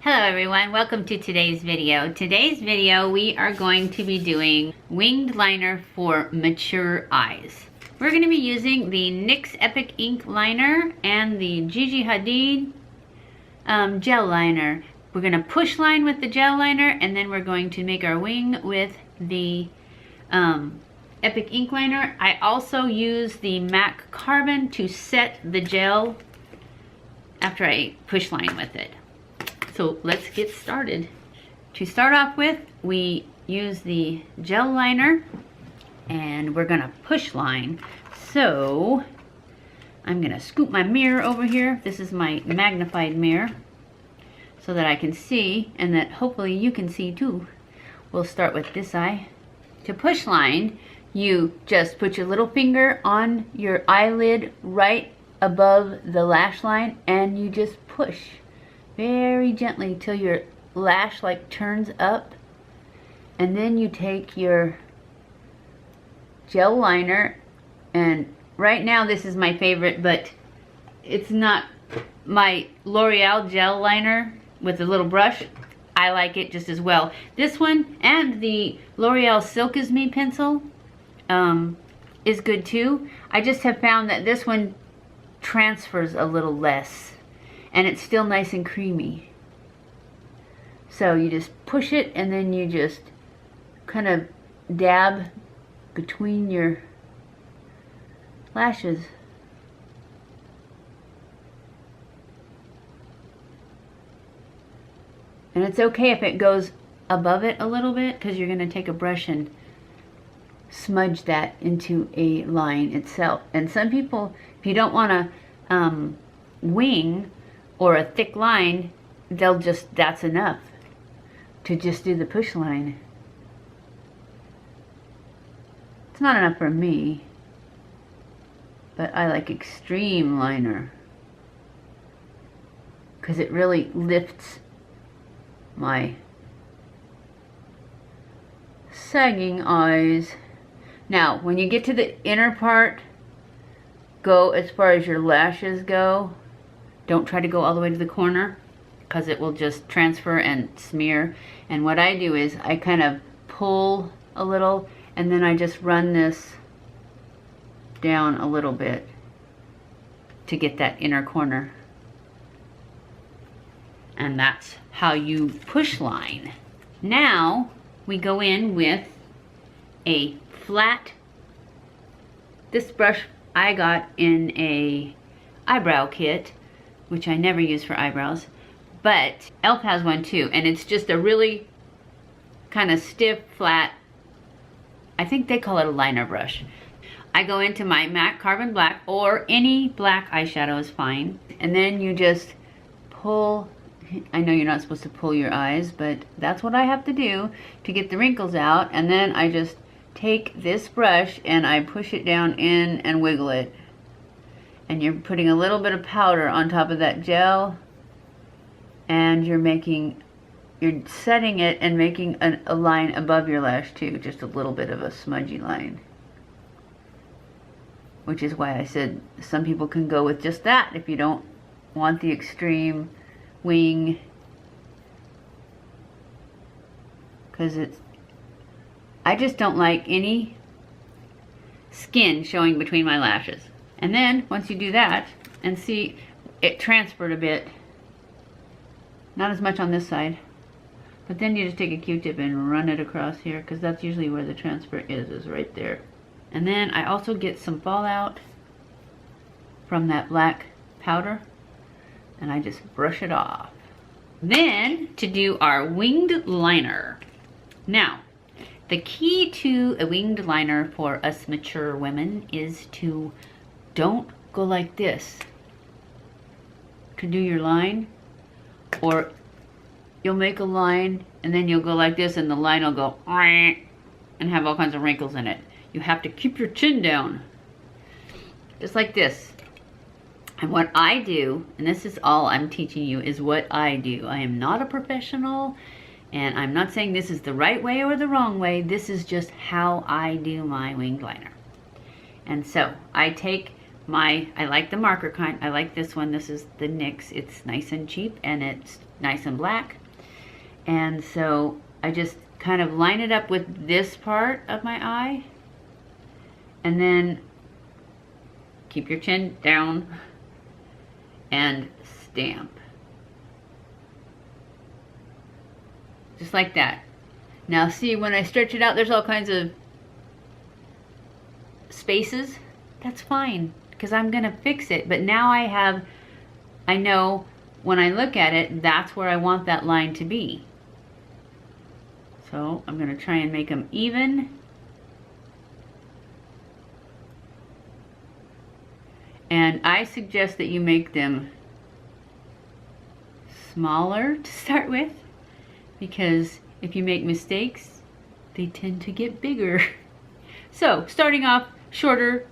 Hello everyone, welcome to today's video. Today's video we are going to be doing winged liner for mature eyes. We're going to be using the NYX Epic Ink Liner and the Gigi Hadid gel liner. We're going to push line with the gel liner and then we're going to make our wing with the Epic Ink Liner. I also use the MAC Carbon to set the gel after I push line with it. So let's get started. To start off with, we use the gel liner and we're gonna push line. So I'm gonna scoop my mirror over here. This is my magnified mirror so that I can see and that hopefully you can see too. We'll start with this eye. To push line, you just put your little finger on your eyelid right above the lash line and you just push very gently till your lash like turns up, and then you take your gel liner, and right now this is my favorite, but it's not my L'Oreal gel liner with the little brush. I like it just as well. This one and the L'Oreal Silk Is Me pencil is good too. I just have found that this one transfers a little less and it's still nice and creamy. So you just push it and then you just kind of dab between your lashes. And it's okay if it goes above it a little bit because you're going to take a brush and smudge that into a line itself. And some people, if you don't want to wing or a thick line, they'll just, that's enough to just do the push line. It's not enough for me, but I like extreme liner because it really lifts my sagging eyes. Now, when you get to the inner part, go as far as your lashes go. Don't try to go all the way to the corner because it will just transfer and smear. And what I do is I kind of pull a little and then I just run this down a little bit to get that inner corner. And that's how you push line. Now we go in with a flat, this brush I got in a eyebrow kit, which I never use for eyebrows, but e.l.f. has one too, and it's just a really kind of stiff, flat, I think they call it a liner brush. I go into my MAC Carbon Black, or any black eyeshadow is fine, and then you just pull. I know you're not supposed to pull your eyes, but that's what I have to do to get the wrinkles out, and then I just take this brush and I push it down in and wiggle it. And you're putting a little bit of powder on top of that gel, and you're setting it and making a line above your lash too, just a little bit of a smudgy line. Which is why I said some people can go with just that if you don't want the extreme wing, because I just don't like any skin showing between my lashes. And then once you do that, and see it transferred a bit, not as much on this side, but then you just take a Q-tip and run it across here, because that's usually where the transfer is right there. And then I also get some fallout from that black powder and I just brush it off. Then to do our winged liner. Now, the key to a winged liner for us mature women is to don't go like this to do your line, or you'll make a line and then you'll go like this and the line will go and have all kinds of wrinkles in it. You have to keep your chin down, just like this. And what I do, and this is all I'm teaching you, is what I do. I am not a professional, and I'm not saying this is the right way or the wrong way. This is just how I do my winged liner. And so I take I like the marker kind. I like this one. This is the NYX. It's nice and cheap and it's nice and black. And so I just kind of line it up with this part of my eye. And then keep your chin down and stamp. Just like that. Now see, when I stretch it out, there's all kinds of spaces. That's fine, because I'm gonna fix it. But now I know when I look at it, that's where I want that line to be. So I'm gonna try and make them even. And I suggest that you make them smaller to start with, because if you make mistakes, they tend to get bigger. So starting off shorter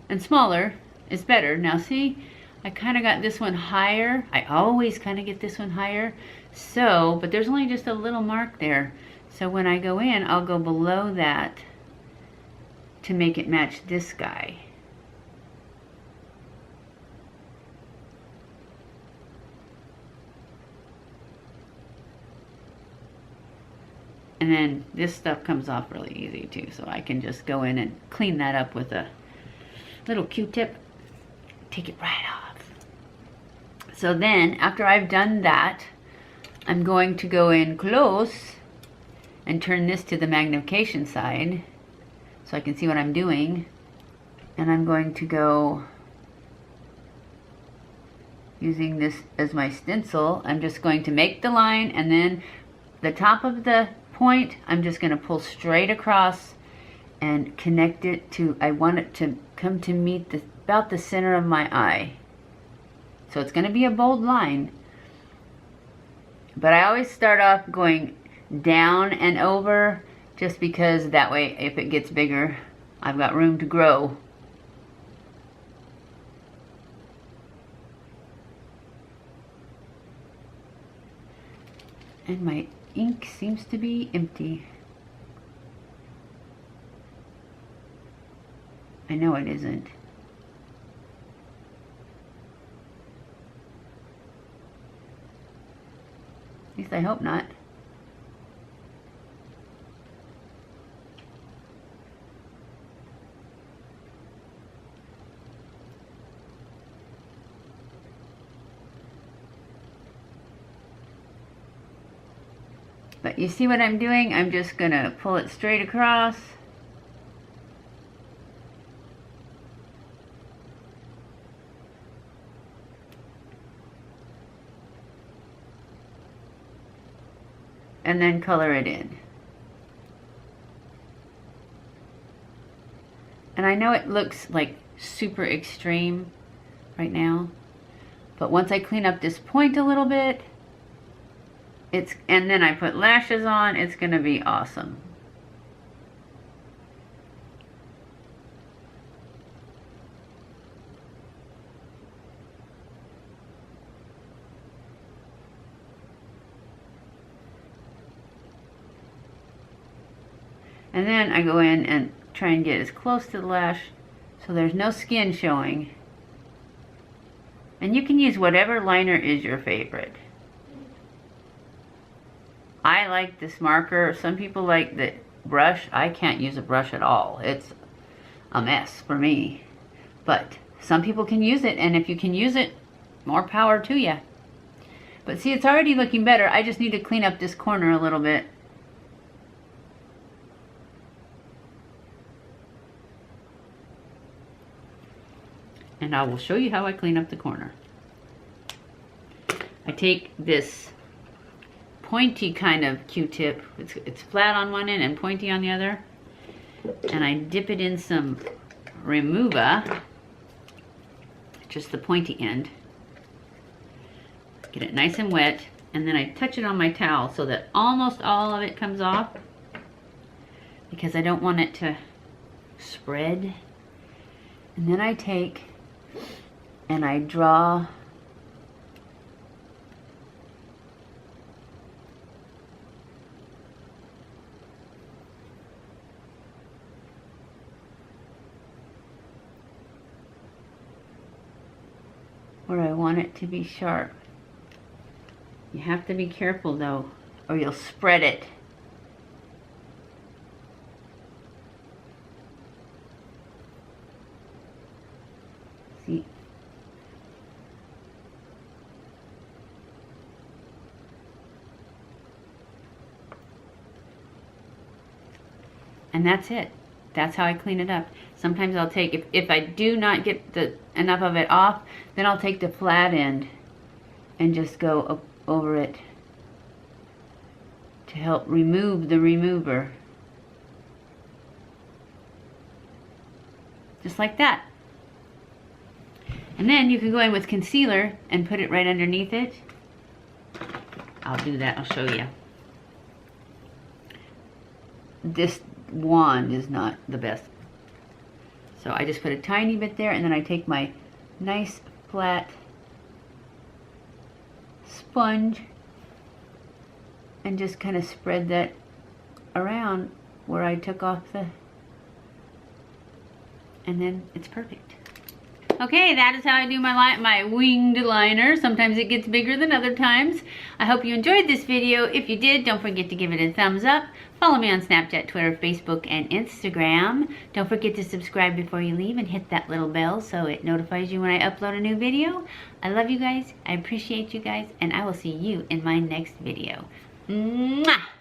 and smaller is better. Now see, I kind of got this one higher. I always kind of get this one higher. So, but there's only just a little mark there. So when I go in, I'll go below that to make it match this guy. And then this stuff comes off really easy too, so I can just go in and clean that up with a little Q-tip, take it right off. So then, after I've done that, I'm going to go in close and turn this to the magnification side so I can see what I'm doing. And I'm going to go using this as my stencil. I'm just going to make the line, and then the top of the point, I'm just going to pull straight across and connect it to, I want it to come to meet about the center of my eye. So it's going to be a bold line, but I always start off going down and over, just because that way if it gets bigger, I've got room to grow. And my ink seems to be empty. I know it isn't. At least I hope not. But you see what I'm doing? I'm just gonna pull it straight across. And then color it in. And I know it looks like super extreme right now, but once I clean up this point a little bit, and then I put lashes on, it's gonna be awesome. And then I go in and try and get as close to the lash so there's no skin showing. And you can use whatever liner is your favorite. I like this marker. Some people like the brush. I can't use a brush at all. It's a mess for me. But some people can use it, and if you can use it, more power to you. But see, it's already looking better. I just need to clean up this corner a little bit. And I will show you how I clean up the corner. I take this pointy kind of Q-tip. It's flat on one end and pointy on the other. And I dip it in some Remover, just the pointy end. Get it nice and wet, and then I touch it on my towel so that almost all of it comes off, because I don't want it to spread. And then I take and I draw where I want it to be sharp. You have to be careful though, or you'll spread it. See? And that's it. That's how I clean it up. Sometimes I'll take, if I do not get enough of it off, then I'll take the flat end and just go up over it to help remove the remover. Just like that. And then you can go in with concealer and put it right underneath it. I'll do that, I'll show you. This wand is not the best. So I just put a tiny bit there, and then I take my nice flat sponge and just kind of spread that around where I took off the, and then it's perfect. Okay, that is how I do my winged liner. Sometimes it gets bigger than other times. I hope you enjoyed this video. If you did, don't forget to give it a thumbs up. Follow me on Snapchat, Twitter, Facebook, and Instagram. Don't forget to subscribe before you leave and hit that little bell so it notifies you when I upload a new video. I love you guys. I appreciate you guys, and I will see you in my next video. Mwah!